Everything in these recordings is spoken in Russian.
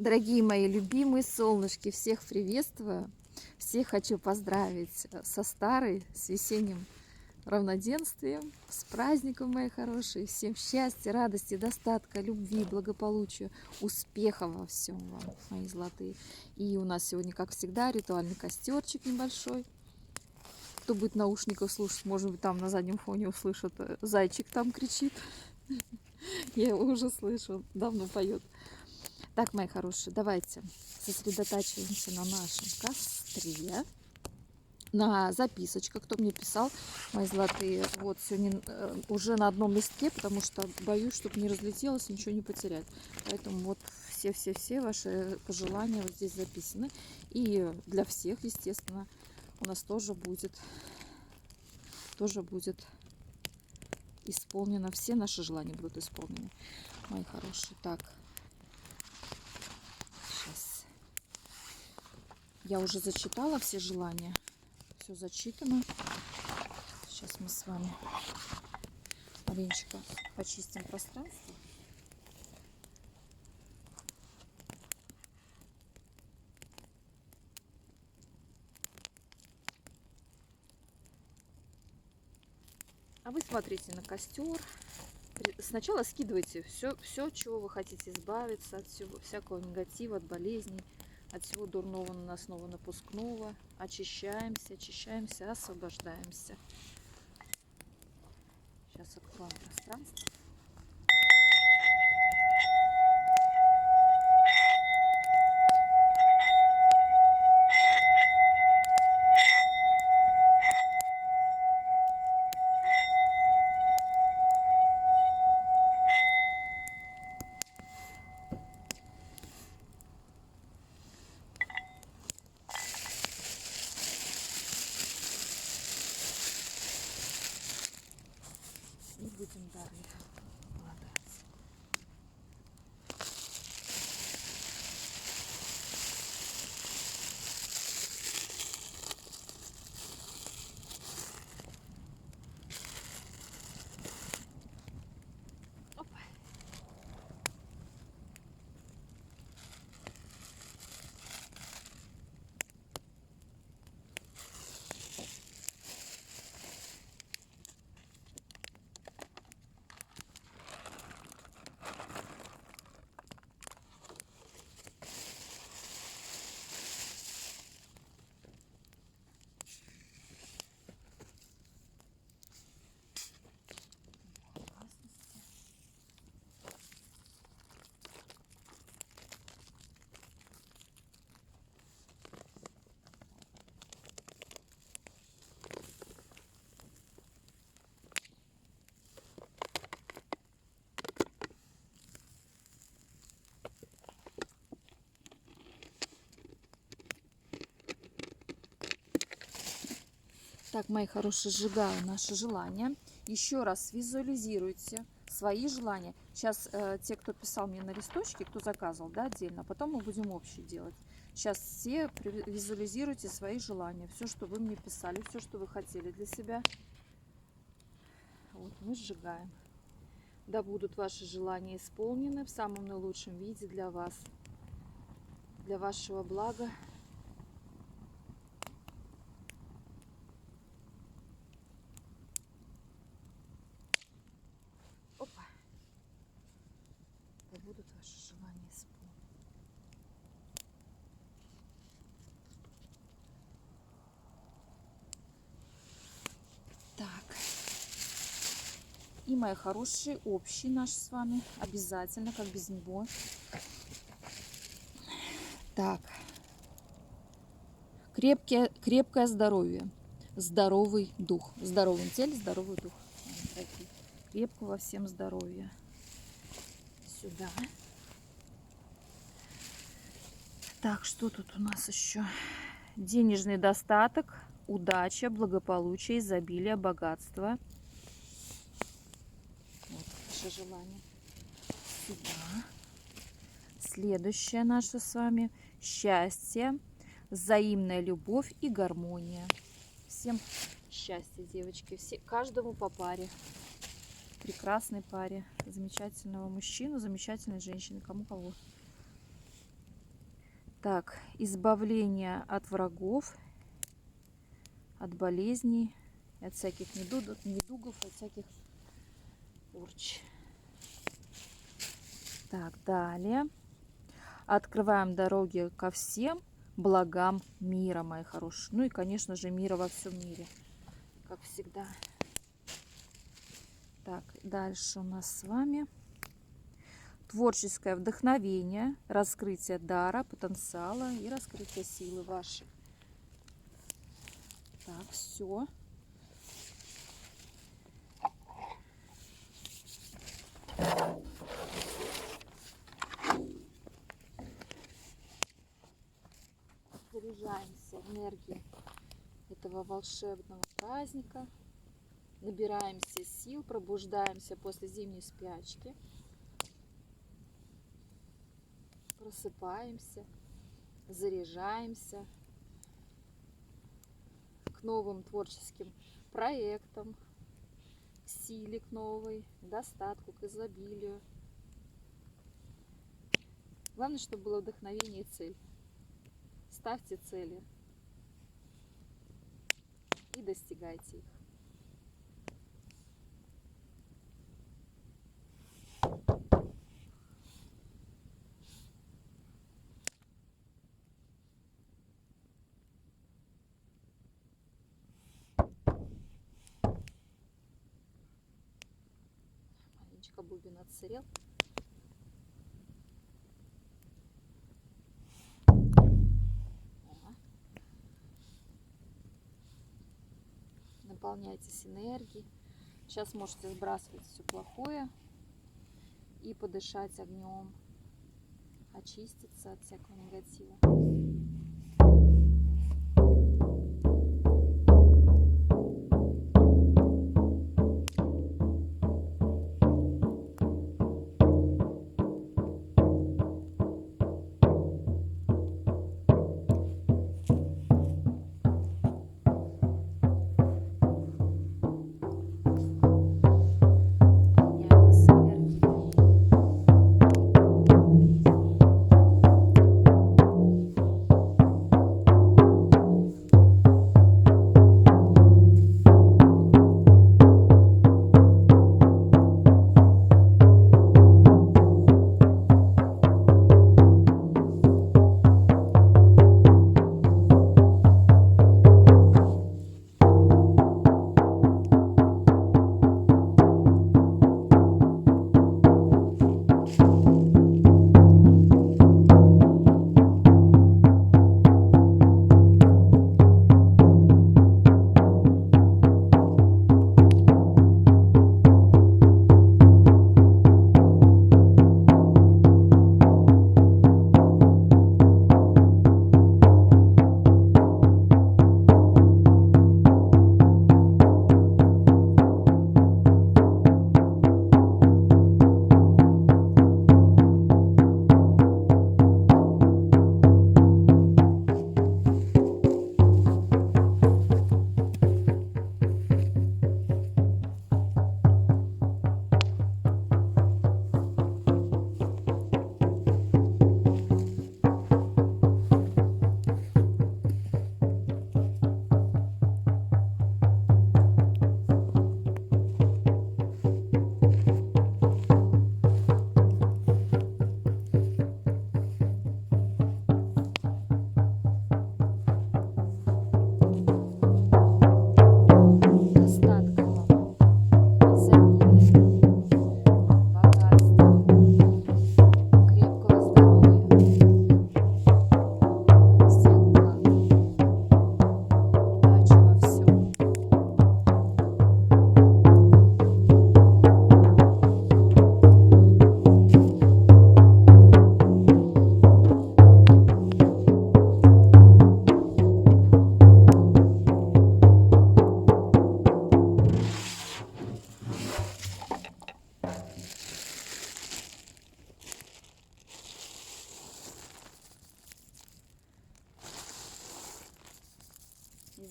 Дорогие мои любимые солнышки, всех приветствую. Всех хочу поздравить со старой, с весенним равноденствием, с праздником, мои хорошие. Всем счастья, радости, достатка, любви, благополучия, успехов во всем вам, мои золотые. И у нас сегодня, как всегда, ритуальный костерчик небольшой. Кто будет в наушниках слушать, может быть, там на заднем фоне услышат, зайчик там кричит. Я его уже слышу, давно поет. Так, мои хорошие, давайте сосредотачиваемся на нашем костре, на записочках, кто мне писал, мои золотые. Вот сегодня уже на одном листке, потому что боюсь, чтобы не разлетелось, ничего не потерять. Поэтому вот все ваши пожелания вот здесь записаны. И для всех, естественно, у нас тоже будет исполнено. Все наши желания будут исполнены, мои хорошие. Так. Сейчас. Я уже зачитала все желания. Все зачитано. Сейчас мы с вами маленечко почистим пространство. А вы смотрите на костер. Сначала скидывайте все, чего вы хотите избавиться, от всякого негатива, от болезней, от всего дурного, наносного, напускного. Очищаемся, освобождаемся. Сейчас откроем пространство. И будем далее вкладывать. Опа. Так, мои хорошие, сжигаю наши желания. Еще раз визуализируйте свои желания. Сейчас те, кто писал мне на листочке, кто заказывал, да, отдельно, потом мы будем общий делать. Сейчас все визуализируйте свои желания. Все, что вы мне писали, все, что вы хотели для себя. Вот мы сжигаем. Да будут ваши желания исполнены в самом наилучшем виде для вас, для вашего блага. Опа. Да будут ваши желания исполнены. Так. И, мои хорошие, общий наш с вами. Обязательно, как без него. Так. Крепкое здоровье. Здоровый дух. В здоровом теле здоровый дух. Крепкого всем здоровья. Сюда. Так, что тут у нас еще? Денежный достаток, удача, благополучие, изобилие, богатство. Вот наше желание. Сюда. Следующее наше с вами. Счастье, взаимная любовь и гармония. Всем счастья, девочки. Каждому по паре. Прекрасной паре. Замечательного мужчину, замечательной женщины. Кому кого. Так, избавление от врагов, от болезней, от всяких недугов, от всяких порч. Так, далее. Открываем дороги ко всем благам мира, мои хорошие. Ну и, конечно же, мира во всем мире, как всегда. Так, дальше у нас с вами творческое вдохновение, раскрытие дара, потенциала и раскрытие силы вашей. Так, все. Заряжаемся энергией этого волшебного праздника. Набираемся сил, пробуждаемся после зимней спячки. Просыпаемся, заряжаемся к новым творческим проектам, к силе, к новой, к достатку, к изобилию. Главное, чтобы было вдохновение и цель. Ставьте цели и достигайте их. Маленечко бубен отсырел. Наполняйтесь энергией. Сейчас можете сбрасывать все плохое и подышать огнем, очиститься от всякого негатива.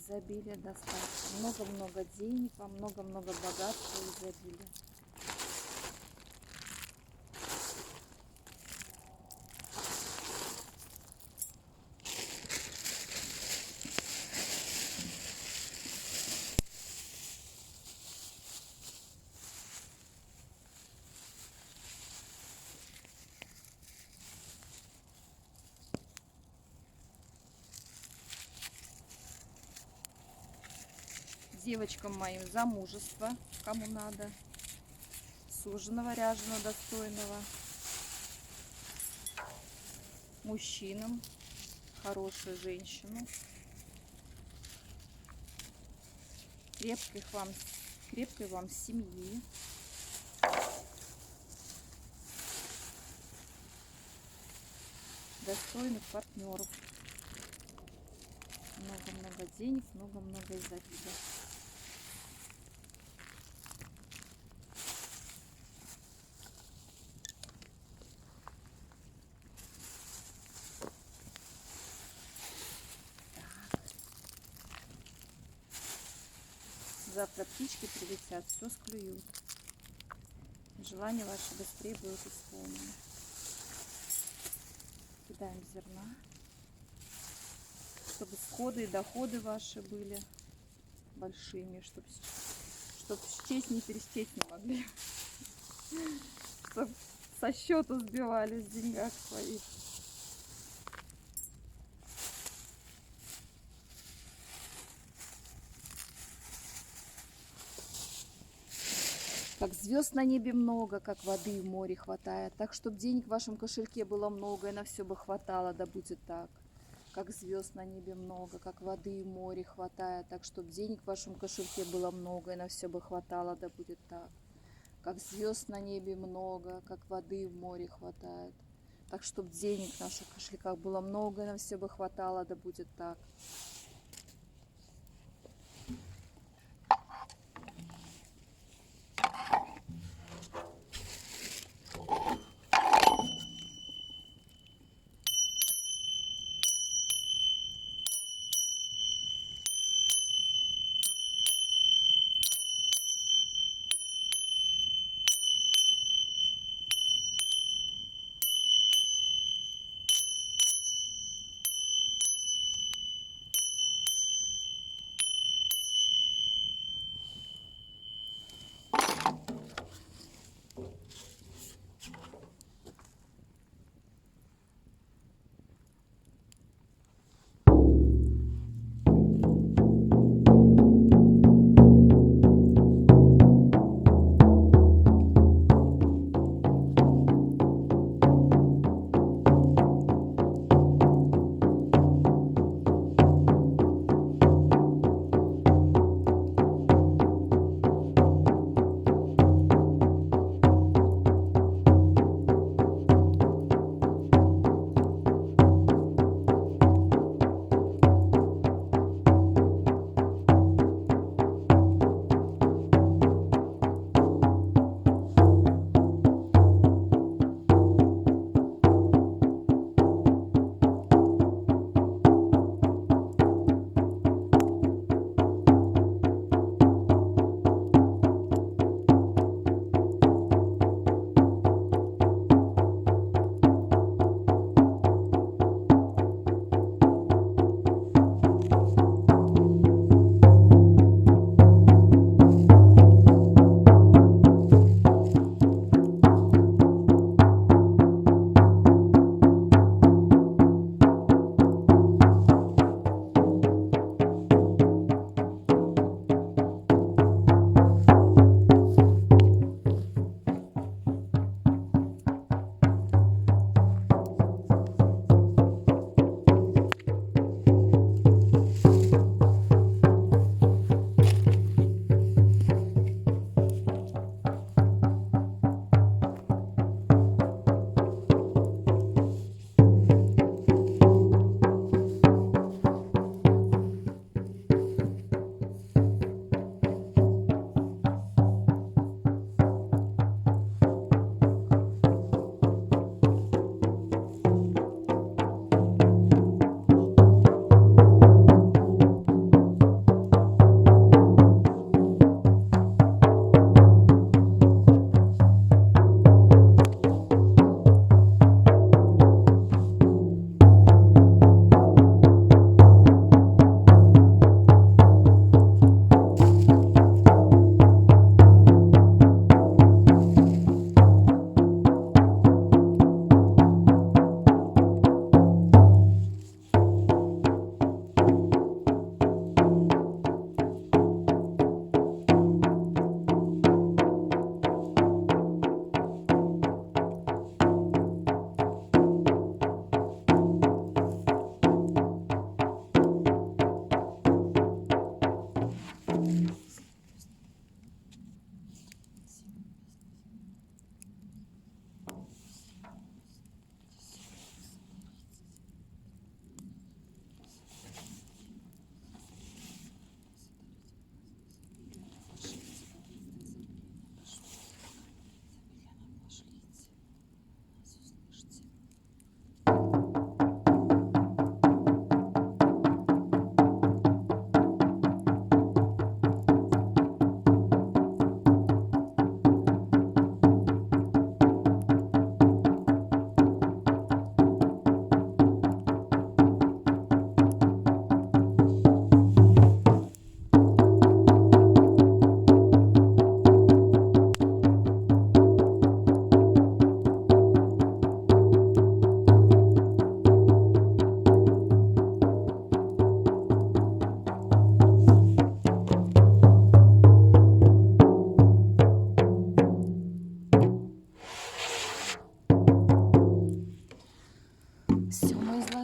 изобилие, достатка. Много-много денег, вам много-много богатства и изобилия. девочкам моим замужество, кому надо. Суженого, ряженого, достойного. Мужчинам хорошую женщину. Крепкой вам семьи. Достойных партнеров. Много-много денег, много-много изобилия. Завтра птички прилетят, все склюют. Желания ваши быстрее будут исполнены. Кидаем зерна, чтобы сходы и доходы ваши были большими, чтобы счесть не пересчесть не могли, чтобы со счету сбивались в деньгах своих. Как звезд на небе много, как воды в море хватает. Так, чтобы денег в вашем кошельке было много, и на все бы хватало, да будет так. Как звезд на небе много, как воды в море хватает. Так, чтобы денег в вашем кошельке было много, и на все бы хватало, да будет так. Как звезд на небе много, как воды в море хватает. Так, чтобы денег в наших кошельках было много, и на все бы хватало, да будет так.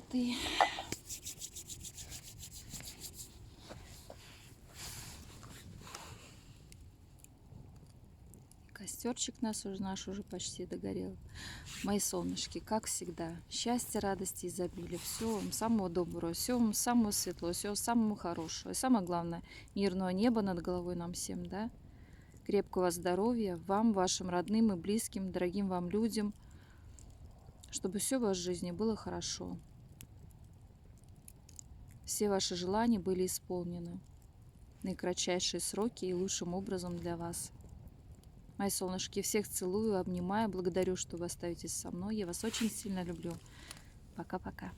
красоты. Костерчик наш уже почти догорел. Мои солнышки, как всегда, счастья, радости, изобилия. Всего вам самого доброго, всего вам самого светлого, всего самого хорошего. И самое главное, мирного неба над головой нам всем, да? Крепкого здоровья вам, вашим родным и близким, дорогим вам людям, чтобы все в вашей жизни было хорошо. Все ваши желания были исполнены в наикратчайшие сроки и лучшим образом для вас. Мои солнышки, всех целую, обнимаю, благодарю, что вы остаетесь со мной. Я вас очень сильно люблю. Пока-пока.